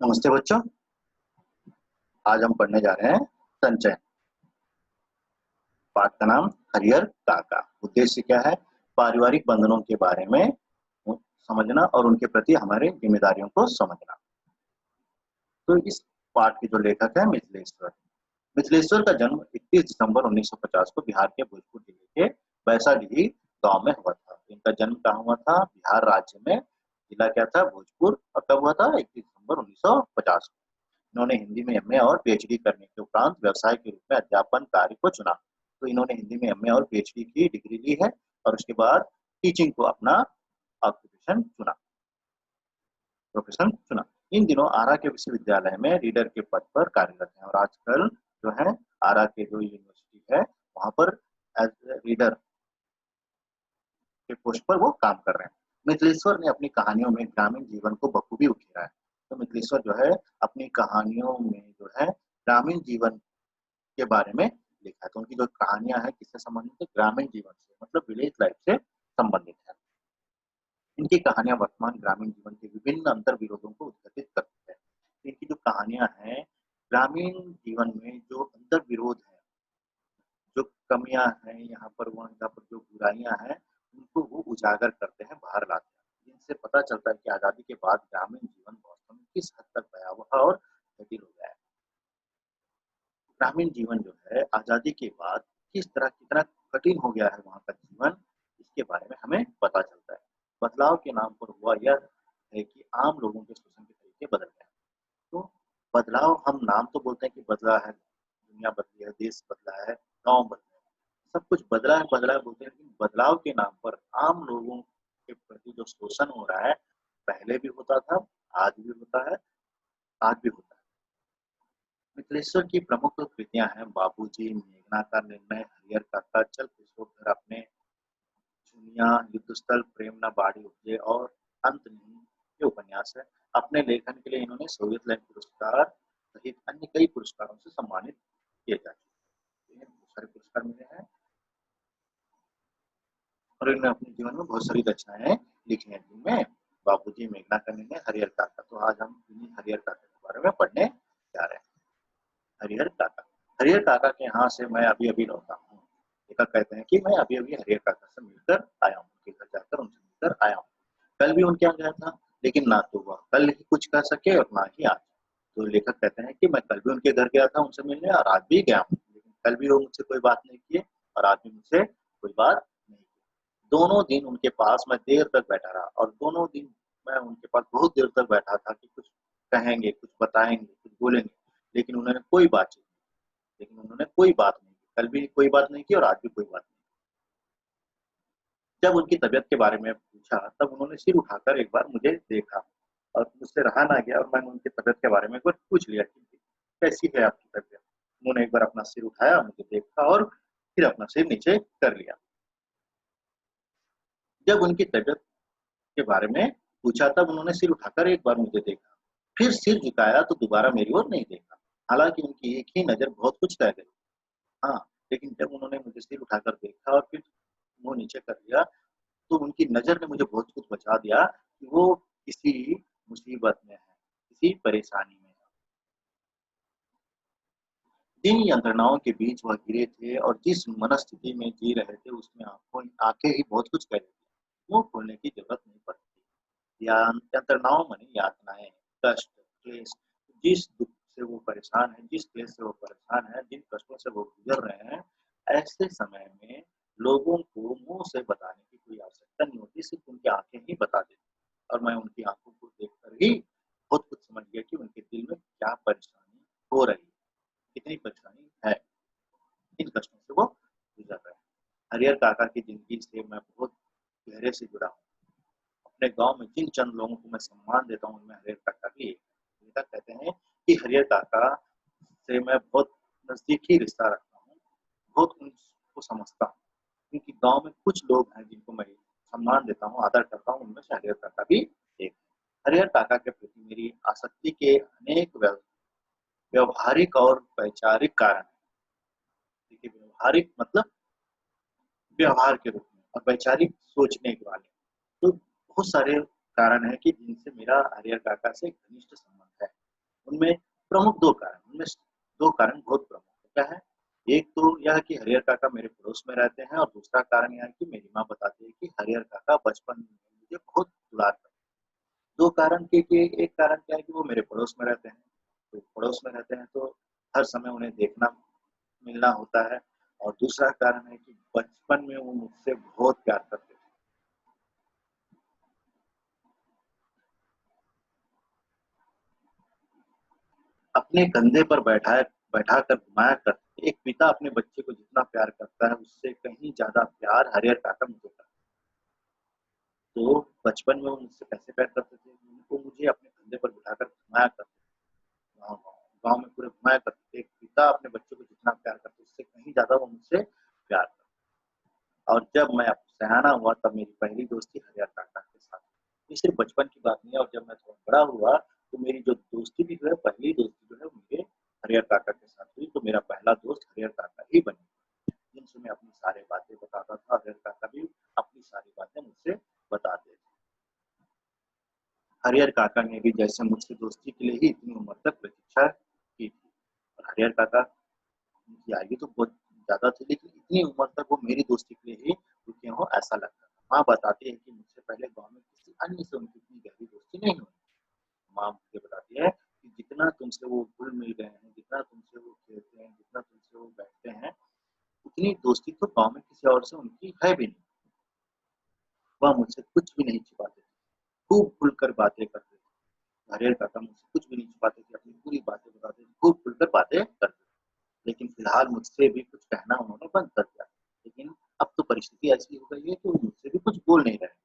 नमस्ते बच्चों। आज हम पढ़ने जा रहे हैं संचयन। पाठ का नाम हरिहर काका। उद्देश्य क्या है? पारिवारिक बंधनों के बारे में समझना और उनके प्रति हमारे जिम्मेदारियों को समझना। तो इस पाठ के जो लेखक है मिथिलेश्वर। मिथिलेश्वर का जन्म 31 दिसंबर 1950 को बिहार के भोजपुर जिले के वैशाली गांव में हुआ था। इनका जन्म कहाँ हुआ था? बिहार राज्य में। जिला क्या था? भोजपुर। और कब हुआ था? 31 दिसंबर 1950 को। इन्होंने हिंदी में एमए और पीएचडी करने के उपरांत व्यवसाय के रूप में अध्यापन कार्य को चुना। तो इन्होंने हिंदी में एमए और पीएचडी की डिग्री ली है और उसके बाद टीचिंग को अपना ऑक्यूपेशन चुना, प्रोफेशन चुना। इन दिनों आरा के विश्वविद्यालय में रीडर के पद पर कार्यरत हैं और आजकल जो है आरा के जो यूनिवर्सिटी है वहां पर एज रीडर के पोस्ट पर वो काम कर रहे हैं। मिथिलेश्वर ने अपनी कहानियों में ग्रामीण जीवन को बखूबी उकेरा है। तो मिथिलेश्वर जो है अपनी कहानियों में जो है ग्रामीण जीवन के बारे में लिखा है। तो उनकी जो कहानियां हैं किससे संबंधित है? ग्रामीण जीवन से, मतलब विलेज लाइफ से संबंधित है। इनकी कहानियां वर्तमान ग्रामीण जीवन के विभिन्न अंतर विरोधों को उद्घाटित करती है। इनकी जो कहानियां हैं ग्रामीण जीवन में जो अंतर विरोध है, जो कमियां हैं यहाँ पर, वहाँ जहाँ पर जो बुराइयां हैं उनको वो उजागर करते हैं, बाहर लाते हैं। इनसे पता चलता है कि आजादी के बाद ग्रामीण जीवन वास्तव में किस हद तक भयावह और जटिल हो गया है। ग्रामीण जीवन जो है आजादी के बाद किस तरह कितना कठिन हो गया है वहाँ का जीवन, इसके बारे में हमें पता चलता है। बदलाव के नाम पर हुआ यह है कि आम लोगों के शोषण के तरीके बदल गए। तो बदलाव, हम नाम तो बोलते हैं कि बदला है, दुनिया बदली है, देश बदला है, गांव बदला है, सब कुछ बदला है बोलते हैं, लेकिन बदलाव के नाम पर आम लोगों के प्रति जो शोषण हो रहा है पहले भी होता था, आज भी होता है, आज भी होता है। मिथिलेश्वर की प्रमुख कृतियां हैं बाबूजी, मेघना का निर्णय, हरिहर काका, चल किशोर घर अपने, चुनिया, युद्धस्थल, प्रेम न बाड़ी उपजे और अंत नहीं के उपन्यास है। अपने लेखन के लिए इन्होंने सोवियत लैंड पुरस्कार सहित अन्य कई पुरस्कारों से सम्मानित किए जा चुके हैं। बहुत सारे पुरस्कार मिले हैं और इन्होंने अपने जीवन में बहुत सारी रचनाएं लिखी हैं, जिनमें बाबूजी, मेघना का निर्णय, हरिहर काका। तो आज हम हरिहर काका के बारे में पढ़ने जा रहे हैं। हरिहर काका। हरिहर काका के यहाँ से मैं अभी अभी लौटा हूँ। लेखक कहते हैं कि मैं अभी अभी हरिहर काका से मिलकर आया हूँ, उनके घर जाकर उनसे मिलकर आया हूँ। कल भी उनके यहाँ गया था, लेकिन ना तो वह कल ही कुछ कह सके और ना ही आज। तो लेखक कहते हैं कि मैं कल भी उनके घर गया था उनसे मिलने और आज भी गया हूँ, लेकिन कल भी वो मुझसे कोई बात नहीं किए और आज भी मुझसे कोई बात नहीं की। दोनों दिन उनके पास मैं देर तक बैठा रहा और दोनों दिन मैं उनके पास बहुत देर तक बैठा था कि कुछ कहेंगे, कुछ बताएंगे, कुछ बोलेंगे, लेकिन उन्होंने कोई बातचीत नहीं, लेकिन उन्होंने कोई बात नहीं की। कल भी कोई बात नहीं की और आज भी कोई बात नहीं। जब उनकी तबीयत के बारे में पूछा तब उन्होंने सिर उठाकर एक बार मुझे देखा और मुझसे रहा ना गया और मैंने उनकी तबीयत के बारे में कुछ पूछ लिया कि कैसी है आपकी तबीयत। उन्होंने एक बार अपना सिर उठाया, मुझे देखा और फिर अपना सिर नीचे कर लिया। जब उनकी तबीयत के बारे में पूछा तब उन्होंने सिर उठाकर एक बार मुझे देखा, फिर सिर झुकाया तो दोबारा मेरी ओर नहीं देखा। हालांकि उनकी एक ही नजर बहुत कुछ कह गई। हाँ, लेकिन जब उन्होंने मुझे सिर उठाकर देखा और फिर मुंह नीचे कर लिया तो उनकी नजर ने मुझे बहुत कुछ बचा दिया कि वो किसी मुसीबत में है, किसी परेशानी में है। जिन यंत्रणाओं के बीच वह गिरे थे और जिस मनस्थिति में जी रहे थे उसमें आंखें ही बहुत कुछ कह रही थी। वो खोलने की जरूरत नहीं पड़ती। यंत्रणाओं माने यातनाएं, कष्ट, क्लेश। जिस दुख से वो परेशान है, जिस क्लेश से वो परेशान है, जिन कष्टों से वो गुजर रहे हैं, ऐसे समय में लोगों को मुंह से बताने की कोई आवश्यकता नहीं होती, सिर्फ उनकी आंखें ही बता देती। और मैं उनकी आंखों को देखकर ही बहुत कुछ समझ गया कि उनके दिल में क्या परेशानी हो रही है, कितनी परेशानी है, किन कष्टों से वो गुजर रहे हैं। हरिहर काका की जिंदगी से मैं बहुत गहरे से जुड़ा हूँ। अपने गांव में जिन चंद लोगों को मैं सम्मान देता हूँ उनमें हरिहर काका भी एक है। लेखक कहते हैं कि हरिहर काका से मैं बहुत नजदीकी रिश्ता रखता हूँ, बहुत उनको समझता हूँ, क्योंकि गांव में कुछ लोग हैं जिनको मैं सम्मान देता हूँ, आदर करता हूँ, उनमें से हरिहर काका भी एक। हरिहर काका के प्रति मेरी आसक्ति के अनेक व्यवहारिक और वैचारिक कारण है। देखिए, व्यवहारिक मतलब व्यवहार के रूप में और वैचारिक सोचने के वाले, तो बहुत सारे कारण है कि जिनसे मेरा हरिहर काका से घनिष्ठ संबंध है। उनमें प्रमुख 2 कारण, उनमें 2 कारण बहुत प्रमुख है। क्या है? एक तो यह कि हरिहर काका मेरे पड़ोस में रहते हैं और दूसरा कारण यह है कि मेरी माँ बताती है कि हरिहर काका बचपन में मुझे बहुत दुलार करते हैं। 2 कारण के एक कारण क्या है कि वो मेरे पड़ोस में रहते हैं, तो पड़ोस में रहते हैं तो हर समय उन्हें देखना मिलना होता है और दूसरा कारण है कि बचपन में वो मुझसे बहुत प्यार करते थे। अपने कंधे पर बैठाकर घुमाया करते थे। एक पिता अपने बच्चे को जितना प्यार करता है, उससे कहीं ज़्यादा प्यार हरिहर काका मुझे करते हैं। तो बचपन में वो मुझसे कैसे प्यार करते थे, वो मुझे अपने कंधे पर बिठाकर घुमाया करते थे। गाँव-गाँव गाँव में पूरे घुमाया करते थे। एक पिता अपने बच्चे को जितना प्यार करता है, उससे कहीं ज़्यादा वो मुझसे प्यार करते। और जब मैं अब सयाना हुआ तब मेरी पहली दोस्ती हरिहर काका के साथ। ये सिर्फ बचपन की बात नहीं है और जब मैं थोड़ा बड़ा हुआ तो मेरी जो दोस्ती भी जो है पहली दोस्ती जो है वो मेरे हरिहर काका के साथ हुई। तो मेरा पहला दोस्त हरिहर काका ही बने, जिनसे मैं अपनी सारी बातें बताता था। हरिहर काका भी अपनी सारी बातें मुझसे बताते थे। हरिहर काका ने भी जैसे मुझसे दोस्ती के लिए ही इतनी उम्र तक प्रतीक्षा की थी। और हरिहर काका की आयु तो बहुत ज़्यादा थी, लेकिन इतनी उम्र तक वो मेरी दोस्ती के लिए ही रुके हों ऐसा लगता था। माँ बताती है कि मुझसे पहले गाँव में किसी अन्य से उनकी इतनी गहरी दोस्ती नहीं हुई। माँ मुझे बताती है कि जितना तुमसे वो घुल-मिल गए हैं, जितना तुमसे वो खेलते हैं, जितना तुमसे वो बैठते हैं, उतनी दोस्ती तो गाँव में किसी और से उनकी है भी नहीं। वह मुझसे कुछ भी नहीं छिपाते थे, खूब खुलकर बातें करते थे। हरिहर काका मुझसे कुछ भी नहीं छिपाते थे, अपनी पूरी बातें बताते थे, खूब खुलकर बातें करते थे। लेकिन फिलहाल मुझसे भी कुछ कहना उन्होंने बंद कर दिया। लेकिन अब तो परिस्थिति ऐसी हो गई है कि वो मुझसे भी कुछ बोल नहीं रहे।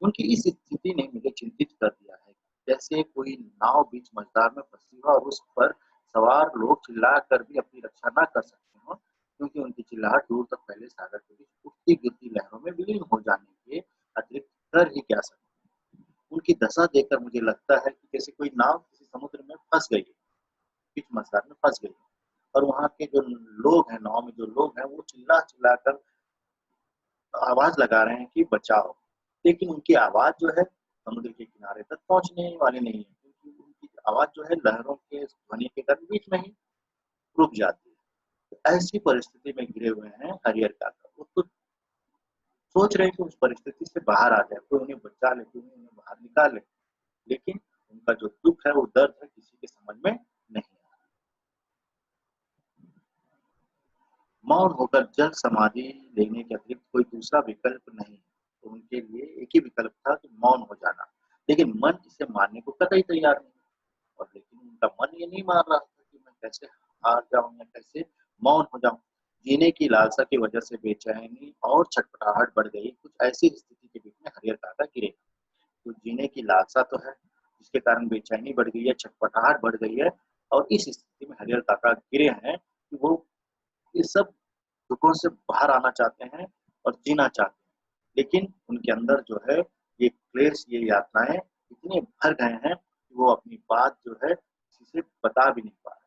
उनकी इस स्थिति ने मुझे चिंतित कर दिया है। जैसे कोई नाव बीच मझधार में फंसी हो और उस पर सवार लोग चिल्लाकर भी अपनी रक्षा ना कर सकते हों, क्योंकि उनकी चिल्लाहट दूर तक फैले सागर के बीच उठती-गिरती लहरों में विलीन हो जाने के अतिरिक्त कर ही क्या सकते हैं। उनकी दशा देखकर मुझे लगता है कि जैसे कोई नाव किसी समुद्र में फँस गई है, बीच मझधार में फँस गई है और वहाँ के जो लोग हैं, नाव में जो लोग हैं, वो चिल्ला-चिल्ला कर आवाज़ लगा रहे हैं कि बचाओ। लेकिन उनकी आवाज़ जो है समुद्र के किनारे तक पहुँचने वाली नहीं है, क्योंकि उनकी आवाज़ जो है लहरों के ध्वनि के कारण बीच में ही रुक जाती है। तो ऐसी परिस्थिति में घिरे हुए हैं हरिहर काका। वो तो सोच रहे हैं कि उस परिस्थिति से बाहर आ जाए, कोई उन्हें बचा ले, कोई उन्हें बाहर निकाले। लेकिन उनका जो दुःख है, वो दर्द है, किसी के समझ में नहीं आ रहा। मौन होकर जल समाधि लेने के अतिरिक्त कोई दूसरा विकल्प नहीं। तो उनके लिए एक ही विकल्प था कि मौन हो जाना। लेकिन मन इसे मानने को कतई तैयार नहीं। और लेकिन उनका मन ये नहीं मान रहा था कि मैं कैसे हार जाऊँ या कैसे मौन हो जाऊँ। जीने की लालसा की वजह से बेचैनी और छटपटाहट बढ़ गई। कुछ ऐसी स्थिति के बीच में हरिहर काका गिरे। तो जीने की लालसा तो है, जिसके कारण बेचैनी बढ़ गई है, छटपटाहट बढ़ गई है और इस स्थिति में हरिहर काका गिरे हैं कि वो ये सब दुखों से बाहर आना चाहते हैं और जीना चाहते हैं। लेकिन उनके अंदर जो है ये क्लेश, ये यातनाएँ इतने भर गए हैं कि वो अपनी बात जो है किसी से बता भी नहीं पा रहे।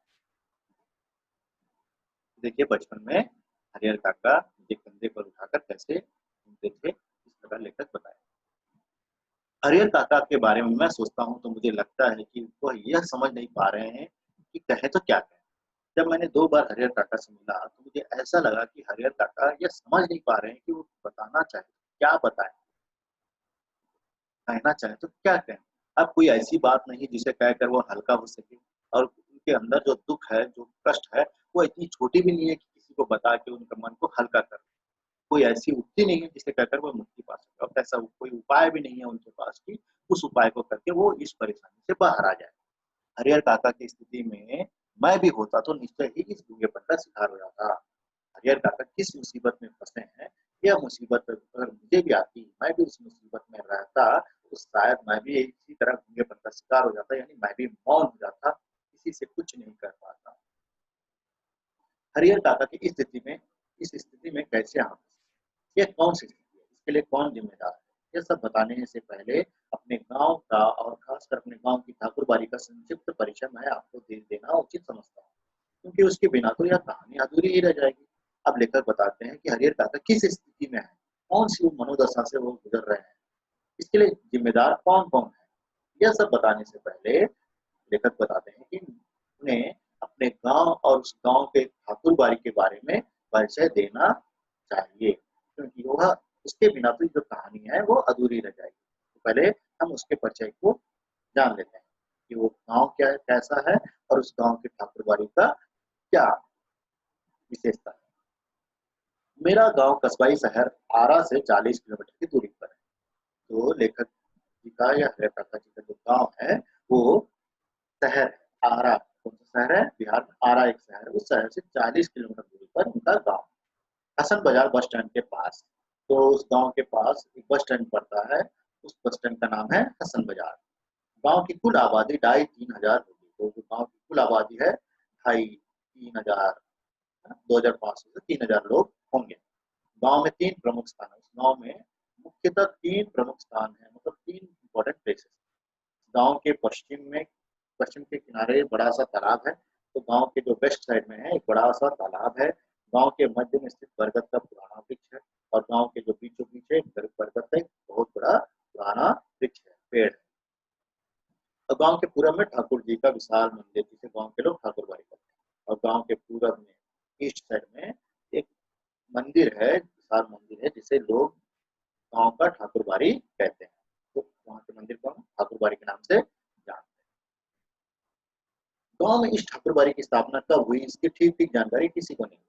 देखिए बचपन में हरिहर काका मुझे कंधे पर उठाकर कैसे घूमते थे, इस प्रकार लेखक बताया। हरिहर काका के बारे में मैं सोचता हूँ तो मुझे लगता है कि वह यह समझ नहीं पा रहे हैं कि कहें तो क्या कहें। जब मैंने 2 बार हरिहर काका से मिला तो मुझे ऐसा लगा कि हरिहर काका यह समझ नहीं पा रहे हैं कि वो बताना चाहें, क्या बताएँ? कहना चाहें तो क्या कहें? अब कोई ऐसी बात नहीं जिसे कहकर वो हल्का हो सके और उनके अंदर जो दुःख है, जो कष्ट है, वो इतनी छोटी भी नहीं है कि किसी को बता के उनके मन को हल्का कर दें। कोई ऐसी उक्ति नहीं है जिसे कहकर वो मुक्ति पा सके और ऐसा कोई उपाय भी नहीं है उनके पास कि उस उपाय को करके वो इस परेशानी से बाहर आ जाए। हरिहर काका की स्थिति में मैं भी होता तो निश्चय ही इस गूंगेपन का शिकार हो जाता। हरिहर काका किस मुसीबत में फँसे हैं, यह मुसीबत अगर मुझे भी आती, मैं भी उस मुसीबत में रहता, तो शायद मैं भी इसी तरह गूंगेपन का शिकार हो जाता, यानी मैं भी मौन हो जाता, किसी से कुछ नहीं कर पाता। हरिहर काका की इस स्थिति में कैसे हम ये कौन-सी स्थिति है? इसके लिए कौन ज़िम्मेदार है? ये सब बताने से पहले अपने गाँव का और ख़ासकर अपने गाँव की ठाकुरबाड़ी का संक्षिप्त परिचय मैं आपको दे देना उचित समझता हूँ, क्योंकि उसके बिना तो यह कहानी अधूरी ही रह जाएगी। अब लेखक बताते हैं कि हरिहर काका किस स्थिति में हैं, कौन-सी वो मनोदशा से वो गुज़र रहे हैं, इसके लिए ज़िम्मेदार कौन-कौन है? यह सब बताने से पहले लेखक बताते हैं कि उन्हें अपने गांव और उस गांव के ठाकुरबाड़ी के बारे में परिचय देना चाहिए, क्योंकि वह उसके बिना तो जो कहानी है वो अधूरी रह जाएगी। तो पहले हम उसके परिचय को जान लेते हैं कि वो गांव क्या है, कैसा है, और उस गांव की ठाकुरबाड़ी का क्या विशेषता है। मेरा गांव कस्बाई शहर आरा से 40 किलोमीटर की दूरी पर है। तो लेखक जी का या हरिप्रकाश जी का जो गांव है वो शहर है, आरा। कौन सा शहर है? बिहार में आरा एक शहर है, उस शहर से 40 किलोमीटर दूरी पर उनका गांव, हसन बाजार बस स्टैंड के पास। तो उस गांव के पास एक बस स्टैंड पड़ता है, उस बस स्टैंड का नाम है हसन बाजार। गांव की कुल आबादी 2500-3000 होगी। तो जो गांव की कुल आबादी है 2500-3000, 2500 से 3000 लोग होंगे। गांव में 3 प्रमुख स्थान है। उस गांव में मुख्यतः 3 प्रमुख स्थान है, मतलब 3 इंपॉर्टेंट प्लेसेस। गांव के पश्चिम के किनारे बड़ा सा तालाब है। तो गांव के जो वेस्ट साइड में है एक बड़ा सा तालाब है। गांव के मध्य में स्थित बरगद का पुराना वृक्ष है, और गांव के जो बीचों बीच है बरगद का एक बहुत बड़ा पुराना वृक्ष है, पेड़ है। और गांव के पूरब में ठाकुर जी का विशाल मंदिर, जिसे गांव के लोग ठाकुरबाड़ी कहते हैं। और गांव के पूरब में ईस्ट साइड में एक मंदिर है, विशाल मंदिर है, जिसे लोग गांव का ठाकुरबाड़ी कहते हैं। तो वहां के मंदिर को हम ठाकुरबाड़ी के नाम से जानते हैं। गांव में इस ठाकुरबाड़ी की स्थापना कब हुई, इसकी ठीक ठीक जानकारी किसी को नहीं।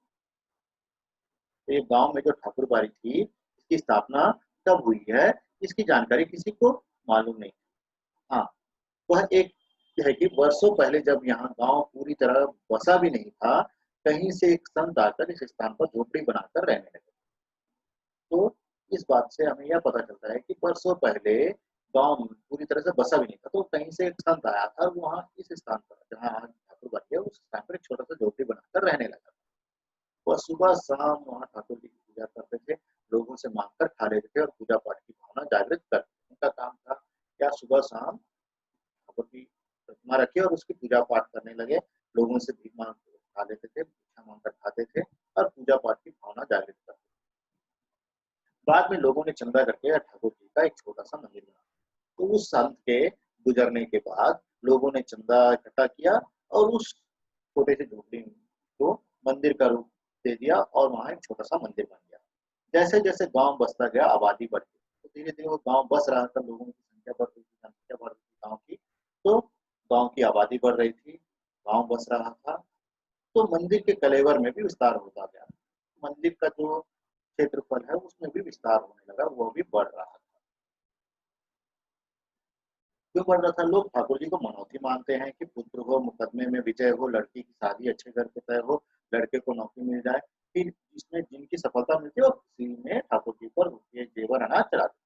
तो ये गांव में जो ठाकुरबाड़ी थी इसकी स्थापना कब हुई है, इसकी जानकारी किसी को मालूम नहीं। हाँ, वह एक है कि वर्षों पहले जब यहाँ गांव पूरी तरह बसा भी नहीं था, कहीं से एक संत आकर इस स्थान पर झोपड़ी बनाकर रहने लगे। तो इस बात से हमें यह पता चलता है कि वर्षों पहले गांव पूरी तरह से बसा भी नहीं था, तो कहीं से एक संत आया था, वहां इस स्थान पर जहाँ आज ठाकुरबाड़ी है उस स्थान पर एक छोटा सा झोपड़ी बनाकर रहने लगा। वह सुबह शाम वहाँ ठाकुर जी की पूजा करते थे, लोगों से मांगकर खा लेते थे और पूजा पाठ की भावना जागृत करते थे। उनका काम था क्या, सुबह शाम ठाकुर की प्रतिमा रखे और उसकी पूजा पाठ करने लगे। लोगों से भीख मांग खा लेते थे, भिक्षा मांगकर खाते थे और पूजा पाठ की भावना जागृत करते थे। बाद में लोगों ने चंदा करके ठाकुर जी का एक छोटा सा मंदिर बना। तो उस संत के गुजरने के बाद लोगों ने चंदा इकट्ठा किया और उस छोटे से झोपड़ी को मंदिर का रूप दे दिया, और वहां एक छोटा सा मंदिर बन गया। जैसे जैसे गांव बसता गया आबादी बढ़ गई, तो धीरे धीरे वो गांव बस रहा था, लोगों की संख्या बढ़ रही थी, जनसंख्या बढ़ रही थी गाँव की। तो गांव की आबादी बढ़ रही थी, गांव बस रहा था, तो मंदिर के कलेवर में भी विस्तार होता गया। मंदिर का जो क्षेत्रफल है उसमें भी विस्तार होने लगा, वो भी बढ़ रहा था। क्यों बढ़ रहा था? लोग ठाकुर जी को मनौती मानते हैं कि पुत्र हो, मुकदमे में विजय हो, लड़की की शादी अच्छे घर पे तय हो, लड़के को नौकरी मिल जाए। फिर इसमें जिनकी सफलता मिलती है वो खुशी में ठाकुर जी पर रुपये जेवर अनाज चढ़ाते हैं।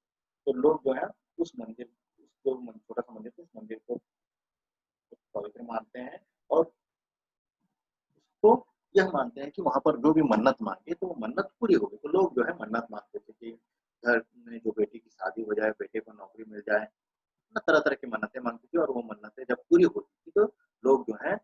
तो लोग जो है उस मंदिर, उसको छोटा सा मंदिर, उस मंदिर को पवित्र मानते हैं, और उसको यह मानते हैं कि वहां पर जो भी मन्नत मांगे तो वो मन्नत पूरी होगी। तो लोग जो है मन्नत मांगते थे कि घर में जो बेटी की शादी हो जाए, बेटे को नौकरी मिल जाए, तरह तरह की मन्नतें मांगती थी। और वो मन्नतें जब पूरी होती थी तो लोग जो है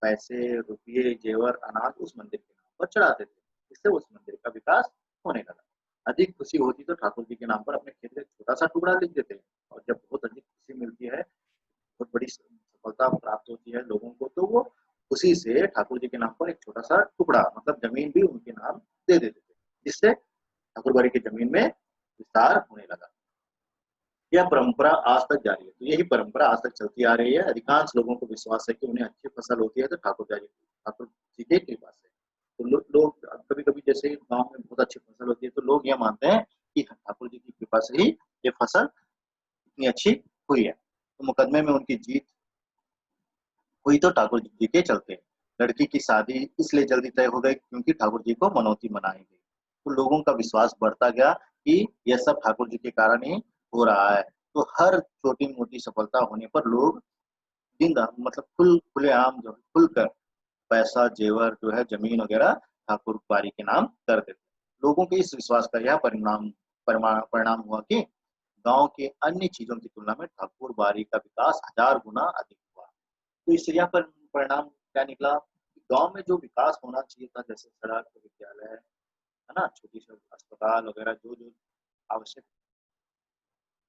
पैसे, रुपये, जेवर, अनाज उस मंदिर के नाम पर चढ़ाते थे। इससे उस मंदिर का विकास होने लगा। अधिक खुशी होती तो ठाकुर जी के नाम पर अपने खेत का एक छोटा सा टुकड़ा लिख देते। और जब बहुत अधिक खुशी मिलती है, बहुत बड़ी सफलता प्राप्त होती है लोगों को, तो वो खुशी से ठाकुर जी के नाम पर एक छोटा सा टुकड़ा, मतलब जमीन भी उनके नाम दे देते थे, जिससे ठाकुरबाड़ी की जमीन में विस्तार होने लगा। यह परंपरा आज तक जारी है। तो यही परंपरा आज तक चलती आ रही है। अधिकांश लोगों को विश्वास है कि उन्हें अच्छी फसल होती है तो ठाकुर जी के कृपा से। तो लोग कभी कभी जैसे गांव में बहुत अच्छी फसल होती है तो लोग यह मानते हैं कि ठाकुर जी की कृपा से ही ये फसल इतनी अच्छी हुई है। तो मुकदमे में उनकी जीत हुई तो ठाकुर जी के चलते। लड़की की शादी इसलिए जल्दी तय हो गई क्योंकि ठाकुर जी को मनौती मनाई गई। तो लोगों का विश्वास बढ़ता गया कि यह सब ठाकुर जी के कारण ही हो रहा है। तो हर छोटी मोटी सफलता होने पर लोग दिन मतलब खुलेआम जो खुलकर पैसा, जेवर जो है, जमीन वगैरह ठाकुर बाड़ी के नाम कर देते। लोगों के इस विश्वास का यह परिणाम हुआ कि गांव के अन्य चीजों की तुलना में ठाकुर बाड़ी का विकास 1000 गुना अधिक हुआ। तो इससे यह परिणाम क्या निकला? गांव में जो विकास होना चाहिए था, जैसे सड़क, विद्यालय, है ना, छोटी सी अस्पताल वगैरह, जो जो आवश्यक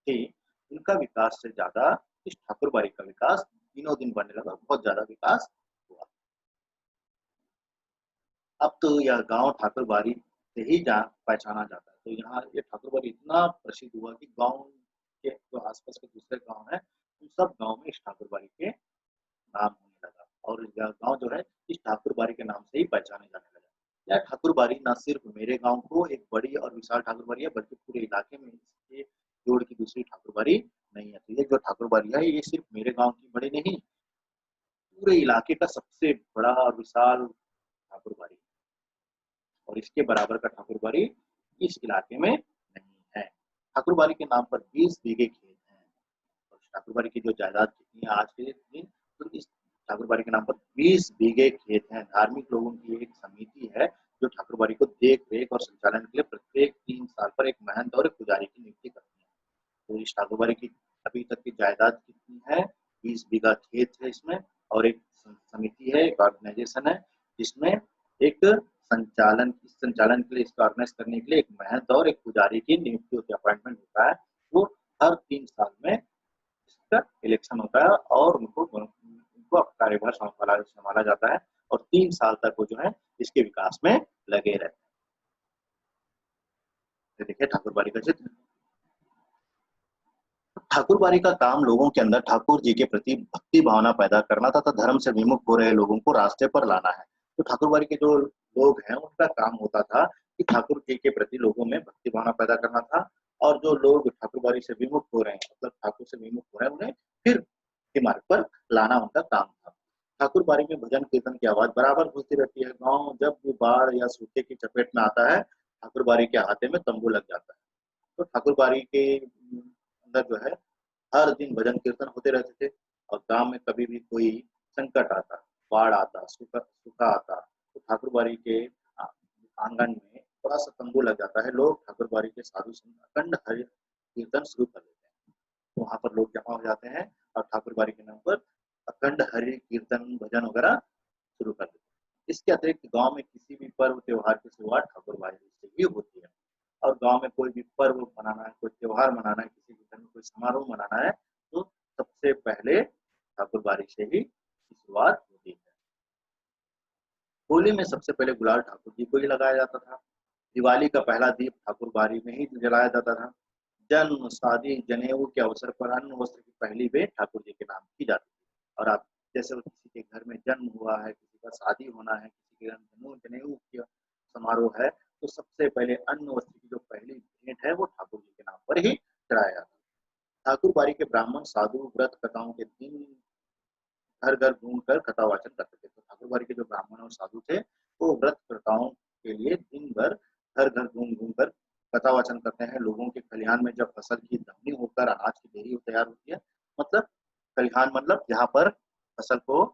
थी, उनका विकास से ज्यादा इस ठाकुरबाड़ी का विकास दिनों दिन बढ़ने लगा, बहुत ज्यादा विकास हुआ। अब तो यह गांव ठाकुरबाड़ी से ही जा पहचाना जाता है। तो यहाँ ये ठाकुरबाड़ी इतना प्रसिद्ध हुआ कि गांव के जो आसपास के दूसरे गांव हैं, उन सब गांव में इस ठाकुरबाड़ी के नाम होने लगा और यह गांव जो है इस ठाकुरबाड़ी के नाम से ही पहचाने जाने लगा। यह ठाकुरबाड़ी न सिर्फ मेरे गांव को एक बड़ी और विशाल ठाकुरबाड़ी है, बल्कि पूरे इलाके में इसके जोड़ की दूसरी ठाकुरबाड़ी नहीं है। तो ये जो ठाकुरबाड़ी है, ये सिर्फ मेरे गांव की बड़ी नहीं, पूरे इलाके का सबसे बड़ा और विशाल ठाकुरबाड़ी, और इसके बराबर का ठाकुरबाड़ी इस इलाके में नहीं है। ठाकुरबाड़ी के नाम पर 20 बीघे खेत हैं और ठाकुरबाड़ी की जो जायदाद कितनी है आज के दिन, तो इस ठाकुरबाड़ी के नाम पर 20 बीघे खेत हैं। धार्मिक लोगों की एक समिति है जो ठाकुरबाड़ी को देख रेख और संचालन के लिए प्रत्येक 3 साल पर एक महंत और एक पुजारी की नियुक्ति करती है। तो इस ठाकुरबाड़ी की अभी तक की जायदाद कितनी है? 20 बीघा खेत है इसमें, और एक समिति है, एक ऑर्गेनाइजेशन है, जिसमें एक संचालन के लिए, इसको ऑर्गेनाइज करने के लिए एक महंत और एक पुजारी की नियुक्ति होती है, अपॉइंटमेंट होता है। वो हर 3 साल में इसका इलेक्शन होता है और उनको कार्यभार संभाला जाता है और 3 साल तक वो जो है इसके विकास में लगे रहते हैं। देखिए ठाकुरबाड़ी का चित्र। ठाकुरबाड़ी का काम लोगों के अंदर ठाकुर जी के प्रति भक्ति भावना पैदा करना तथा धर्म से विमुख हो रहे लोगों को रास्ते पर लाना है। तो ठाकुरबाड़ी के जो लोग हैं, उनका काम होता था कि ठाकुर जी के प्रति लोगों में भक्ति भावना पैदा करना था, और जो लोग ठाकुरबाड़ी से विमुख हो रहे हैं, मतलब ठाकुर से विमुख हो रहे हैं, उन्हें फिर के मार्ग पर लाना उनका काम था। ठाकुरबाड़ी में भजन कीर्तन की आवाज बराबर गूंजती रहती है। गाँव जब भी बाढ़ या सूखे की चपेट में आता है, ठाकुरबाड़ी के अहाते में तंबू लग जाता है। तो ठाकुरबाड़ी के अंदर जो है हर दिन भजन कीर्तन होते रहते थे, और गांव में कभी भी कोई संकट आता, बाढ़ आता, सूखा आता, तो ठाकुरबाड़ी के आंगन में थोड़ा सा तंबू लग जाता है। लोग ठाकुरबाड़ी के साधु संत अखंड हरि कीर्तन शुरू कर देते हैं। तो वहां पर लोग जमा हो जाते हैं और ठाकुरबाड़ी के नाम पर अखंड हरि कीर्तन भजन वगैरह शुरू कर देते हैं। इसके अतिरिक्त गांव में किसी भी पर्व त्योहार की शुरुआत ठाकुरबाड़ी से ही होती है। और गांव में कोई भी पर्व मनाना है, कोई त्योहार मनाना है, किसी के घर में कोई समारोह मनाना है, तो सबसे पहले ठाकुरबाड़ी से ही शुरुआत होती है। होली में सबसे पहले गुलाल ठाकुर जी को ही लगाया जाता था। दिवाली का पहला दीप ठाकुरबाड़ी में ही जलाया जाता था। जन्म, शादी, जनेऊ के अवसर पर अन्न वस्त्र की पहली भेंट ठाकुर जी के नाम की जाती थी। और आप जैसे किसी के घर में जन्म हुआ है, किसी का शादी होना है, किसी के घर जनेऊ का समारोह है, तो सबसे पहले अन्न वस्त्र की जो पहली भेंट है वो ठाकुर जी के नाम पर ही चढ़ाया जाता है। ठाकुरबाड़ी के ब्राह्मण साधु व्रत कथाओं के दिन घर घर घूम कर कथा वाचन करते थे। तो ठाकुरबाड़ी के जो ब्राह्मण और साधु थे, वो व्रत कथाओं के लिए दिन भर घर घर घूम घूम कर कथा वाचन करते हैं। लोगों के खलिहान में जब फसल की दवनी होकर अनाज की ढेरी तैयार होती है, मतलब खलिहान मतलब जहाँ पर फसल को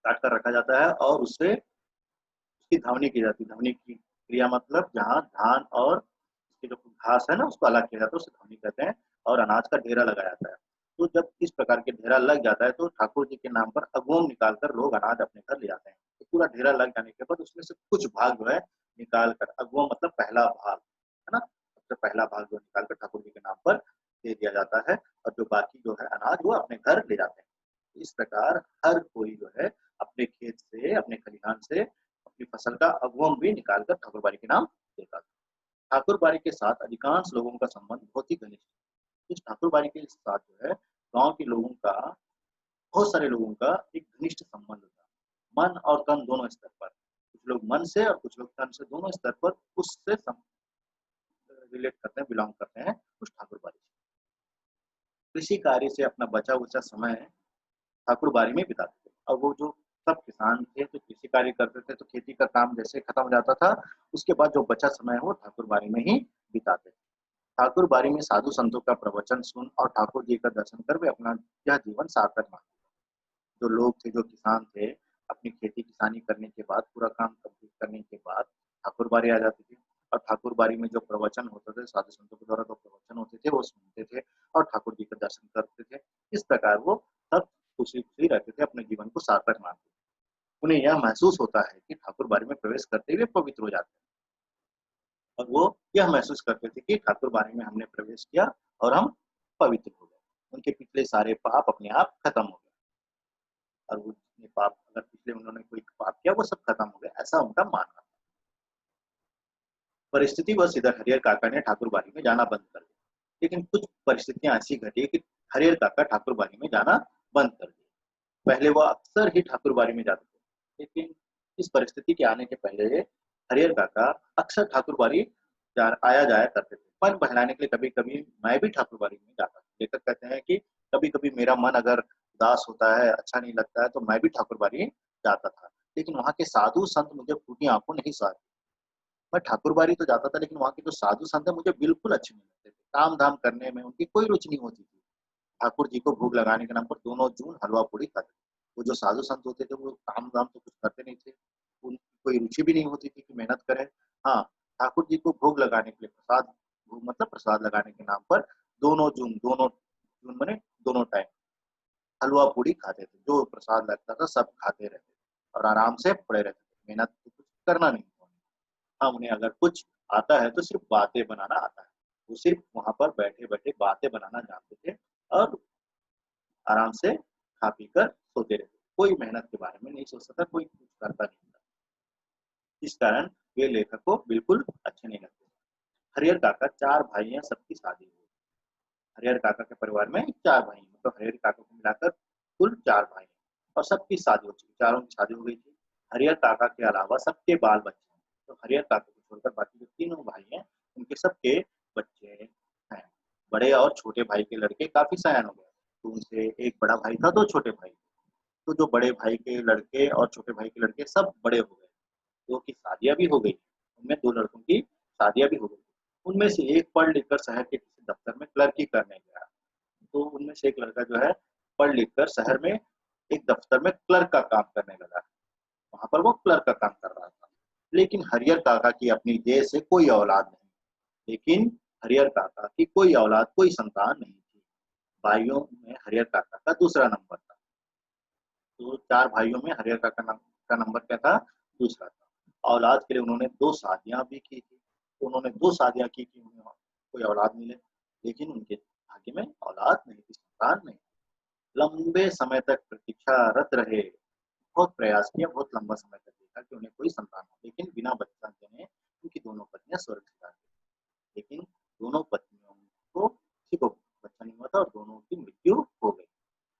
काट कर रखा जाता है और उससे उसकी धवनी की जाती है। धवनी की क्रिया मतलब जहाँ धान और उसकी जो घास है ना, उसको अलग किया जाता है, उसे धवनी कहते हैं, और अनाज का ढेरा लगाया जाता है। तो जब इस प्रकार के ढेरा लग जाता है, तो ठाकुर जी के नाम पर अगोम निकालकर लोग अनाज अपने घर ले जाते हैं। तो पूरा ढेरा लग जाने के बाद उसमें से कुछ भाग जो है निकाल कर, अगोम मतलब पहला भाग है ना, सबसे पहला भाग जो निकाल कर ठाकुर जी के नाम पर दे दिया जाता है, और जो बाकी जो है अनाज वो अपने घर ले जाते हैं। इस प्रकार हर कोई जो है अपने खेत से, अपने खलिहान से अपनी फसल का अगवम भी निकालकर ठाकुरबाड़ी के नाम देता था। ठाकुरबाड़ी के साथ अधिकांश लोगों का संबंध बहुत ही घनिष्ठ है। इस ठाकुरबाड़ी के साथ जो है गांव के लोगों का, बहुत सारे लोगों का एक घनिष्ठ संबंध था, मन और तन दोनों स्तर पर। कुछ लोग मन से और कुछ लोग तन से, दोनों स्तर पर उससे रिलेट करते हैं, बिलोंग करते हैं उस ठाकुरबाड़ी से। कृषि कार्य से अपना बचा उचा समय ठाकुरबाड़ी में बिताते थे। और वो जो सब किसान थे जो कृषि कार्य करते थे, तो खेती का काम जैसे खत्म हो जाता था, उसके बाद जो बचा समय है वो ठाकुरबाड़ी में ही बिताते थे। ठाकुरबाड़ी में साधु संतों का प्रवचन सुन और ठाकुर जी का दर्शन कर वे अपना यह जीवन सार्थक मानते। जो लोग थे, जो किसान थे, अपनी खेती किसानी करने के बाद, पूरा काम कंप्लीट करने के बाद ठाकुरबाड़ी आ जाते थे, और ठाकुरबाड़ी में जो प्रवचन होते थे, साधु संतों के द्वारा जो प्रवचन होते थे, वो सुनते थे और ठाकुर जी का दर्शन करते थे। इस प्रकार वो सब खुशी खुशी रहते थे, अपने जीवन को सार्थक मानते थे। उन्हें यह महसूस होता है कि ठाकुरबाड़ी में प्रवेश करते हुए पवित्र हो जाते हैं, और वो यह महसूस करते थे कि ठाकुरबाड़ी में हमने प्रवेश किया और हम पवित्र हो गए, उनके पिछले सारे पाप अपने आप खत्म हो गए। और वो जितने पाप अगर पिछले उन्होंने कोई पाप किया वो सब खत्म हो गया, ऐसा उनका मानना था। परिस्थितिवश इधर हरिहर काका ने ठाकुरबाड़ी में जाना बंद कर दिया। लेकिन कुछ परिस्थितियां ऐसी घटी कि हरिहर काका ठाकुरबाड़ी में जाना बंद कर दिया। पहले वो अक्सर ही ठाकुरबाड़ी में जाते थे, लेकिन इस परिस्थिति के आने के पहले हरिहर काका अक्सर ठाकुरबाड़ी आया जाया करते थे। मन बहलाने के लिए कभी कभी मैं भी ठाकुरबाड़ी में जाता था। लेखक कहते हैं कि कभी कभी मेरा मन अगर उदास होता है, अच्छा नहीं लगता है, तो मैं भी ठाकुरबाड़ी जाता था। लेकिन वहाँ के साधु संत मुझे फूटी आंखों नहीं सहाते। मैं ठाकुरबाड़ी तो जाता था, लेकिन वहाँ के जो साधु संत है मुझे बिल्कुल अच्छे नहीं लगते थे। काम धाम करने में उनकी कोई रुचि नहीं होती थी। ठाकुर जी को भोग लगाने के नाम पर दोनों जून हलवा पूड़ी खाते थे। वो जो साधु संत होते थे वो काम धाम तो कुछ करते नहीं थे, उनकी कोई रुचि भी नहीं होती थी कि मेहनत करें। हाँ, ठाकुर जी को भोग लगाने के लिए प्रसाद, भोग मतलब प्रसाद लगाने के नाम पर दोनों जून मने दोनों टाइम हलवा पूड़ी खाते थे। जो प्रसाद लगता था सब खाते रहते थे और आराम से पड़े रहते थे। मेहनत तो कुछ करना नहीं। हाँ, उन्हें अगर कुछ आता है तो सिर्फ बातें बनाना आता है। वो सिर्फ वहां पर बैठे बैठे बातें बनाना जानते थे और आराम से खा पी कर सोते रहते। कोई मेहनत के बारे में नहीं सोचता था, कोई कुछ करता नहीं था। इस कारण वे लेखक को बिल्कुल अच्छे नहीं लगते। हरिहर काका 4 भाई हैं, सबकी शादी हुई। हरिहर काका के परिवार में 4 भाई हैं, मतलब हरिहर काका को मिलाकर कुल 4 भाई हैं और सबकी शादी हो चुकी, चारों की शादी हो गई थी। हरिहर काका के अलावा सबके बाल बच्चे हैं। तो हरिहर काका को छोड़कर बाकी जो तीनों भाई हैं उनके सबके बच्चे हैं। बड़े और छोटे भाई के लड़के काफी सयान हो गए, तो उनसे एक बड़ा भाई था, 2 छोटे भाई। तो जो बड़े भाई के लड़के और छोटे भाई के लड़के सब बड़े हो गए, 2 की शादियां भी हो गई। उनमें 2 लड़कों की शादियां भी हो गई। उनमें से एक पढ़ लिख कर शहर के किसी दफ्तर में क्लर्की करने गया। तो उनमें से एक लड़का जो है पढ़ लिख कर शहर में एक दफ्तर में क्लर्क का काम करने लगा। वहां पर वो क्लर्क का काम कर रहा था। लेकिन हरिहर काका की अपनी देश से कोई औलाद नहीं। लेकिन हरिहर काका की कोई औलाद, कोई संतान नहीं थी। भाइयों में हरिहर काका का दूसरा नंबर था। तो 4 भाइयों में हरिहर काका का नंबर क्या था? दूसरा था। औलाद के लिए उन्होंने 2 शादियां भी की थी। तो उन्होंने 2 शादियां की कि उन्हें कोई औलाद मिले, लेकिन उनके भाग्य में औलाद नहीं थी, संतान नहीं। लंबे समय तक प्रतीक्षारत रहे, बहुत प्रयास किया, बहुत लंबा समय तक देखा कि उन्हें कोई संतान हो, लेकिन बिना बच्चा देने उनकी दोनों पत्नियां स्वर्ग सिधार गई। लेकिन दोनों पत्नियों को किसी को बच्चा नहीं हुआ था और दोनों की मृत्यु हो गई।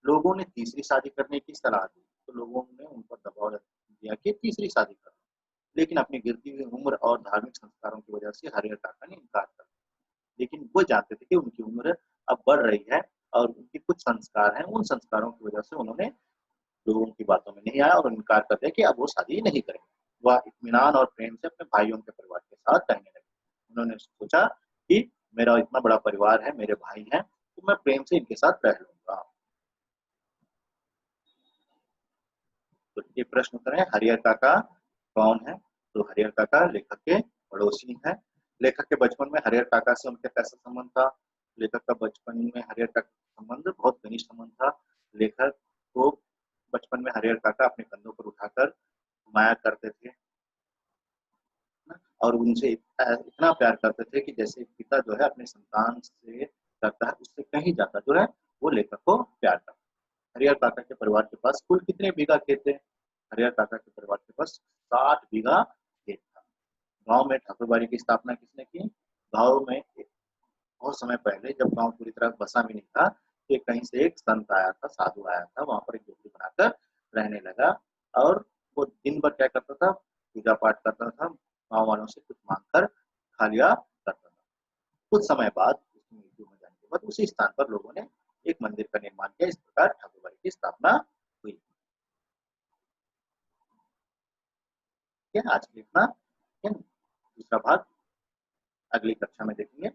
लोगों ने तीसरी शादी करने की सलाह दी, तो लोगों ने उन पर दबाव दिया कि तीसरी शादी करो। लेकिन अपनी गिरती हुई उम्र और धार्मिक संस्कारों की वजह से हरिहर काका ने इनकार कर दिया। लेकिन वो जानते थे कि उनकी उम्र अब बढ़ रही है और उनके कुछ संस्कार हैं, उन संस्कारों की वजह से उन्होंने लोगों की बातों में नहीं आया और इनकार कर दिया कि अब वो शादी नहीं करेंगे। वह इत्मीनान और प्रेम से अपने भाइयों के परिवार के साथ रहने लगे। उन्होंने सोचा कि मेरा इतना बड़ा परिवार है, मेरे भाई हैं, तो मैं प्रेम से इनके साथ रह लूंगा। तो ये प्रश्न उत्तर है, हरिहर काका कौन है? तो हरिहर काका लेखक के पड़ोसी हैं। लेखक के बचपन में हरिहर काका से उनके कैसा संबंध था? लेखक का बचपन में हरिहर काका संबंध बहुत घनिष्ठ संबंध था। लेखक को बचपन में हरिहर काका अपने कंधों पर उठाकर घुमाया करते थे और उनसे इतना प्यार करते थे कि जैसे पिता जो है अपने संतान से करता है, उससे कहीं ज्यादा जो है वो लेखक को प्यार करता है। हरिहर काका के परिवार के पास कुल कितने बीघा खेत थे? हरिहर काका के परिवार के पास 60 बीघा खेत था। गांव में ठाकुरबाड़ी की स्थापना किसने की? गांव में बहुत समय पहले, जब गांव पूरी तरह बसा भी नहीं था, तो कहीं से एक संत आया था, साधु आया था, वहां पर एक झोपड़ी बनाकर रहने लगा और वो दिन भर क्या करता था? पूजा पाठ करता था, गांव वालों से कुछ मांगकर खा लिया करता था। कुछ समय बाद उसकी मृत्यु हो जाने के बाद उसी स्थान पर लोगों ने एक मंदिर का निर्माण किया। इस प्रकार ठाकुरबाड़ी की स्थापना हुई। ठीक है, आज के लिए इतना। दूसरा भाग अगली कक्षा में देखेंगे।